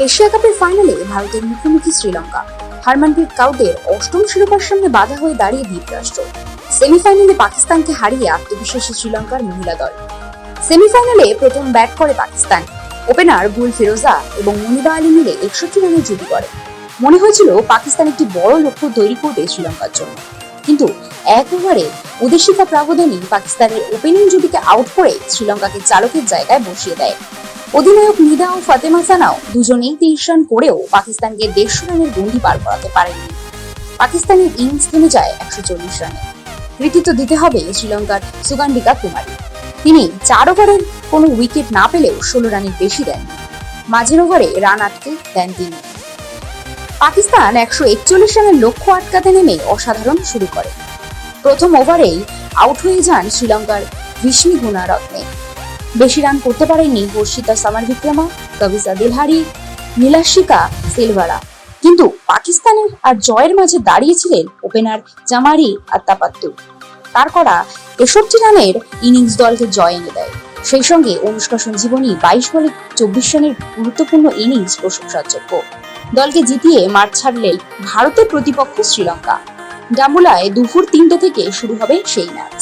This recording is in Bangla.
এশিয়া কাপের ফাইনালে ভারতের মুখোমুখি শ্রীলঙ্কা। হারমানপ্রীত কাউরের অষ্টম শিরোপার সামনে বাধা হয়ে দাঁড়িয়ে দ্বীপরাষ্ট্র। সেমিফাইনালে পাকিস্তানকে হারিয়ে আত্মবিশ্বাসী শ্রীলঙ্কার মহিলা দল। সেমিফাইনালে প্রথম ব্যাট করে পাকিস্তান। ওপেনার গুল ফিরোজা এবং মনিবা আলী মিলে 61 রানের জুটি করে। মনে হয়েছিল পাকিস্তান একটি বড় লক্ষ্য তৈরি করবে শ্রীলঙ্কার জন্য, কিন্তু এক ওভারে উদ্দেশিকা প্রাবধানে পাকিস্তানের ওপেনিং জুটিকে আউট করে শ্রীলঙ্কাকে চালকের জায়গায় বসিয়ে দেয়। অধিনায়ক নিদা ও ফাতেমা সানাও দুজনেই 30 রান করেও পাকিস্তানকে 150 রানের গণ্ডি পার করাতে পারেনি। পাকিস্তানের ইনিংস থেমে যায় 140 রানে। কৃতিত্ব দিতে হবে শ্রীলঙ্কার সুগান্ডিকা কুমারী। তিনি 4 ওভারের কোনো উইকেট না পেলেও 16 রানের বেশি দেন। মাঝের ওভারে রান আটকে দেন তিনি। পাকিস্তান 141 রানের লক্ষ্য আটকাতে নেমে অসাধারণ শুরু করে। প্রথম ওভারেই আউট হয়ে যান শ্রীলঙ্কার ভিষ্মি গুণারত্নে। বেশি রান করতে পারেননি হর্ষিতা সামারবিক্রমা, কবিতা দিলহারি, নীলাশিকা সিলভারা। কিন্তু পাকিস্তানের আর জয়ের মাঝে দাঁড়িয়েছিলেন ওপেনার জামারি আত্তাপাত্তু। তার করা 63 রানের ইনিংস দলকে জয় এনে দেয়। সেই সঙ্গে অনুষ্কা সঞ্জীবনী 22 বলে 24 রানের গুরুত্বপূর্ণ ইনিংস প্রশংসার যোগ্য। দলকে জিতিয়ে মাঠ ছাড়লেন ভারতের প্রতিপক্ষ শ্রীলঙ্কা। ডাম্বুলায় দুপুর 3টে থেকে শুরু হবে সেই ম্যাচ।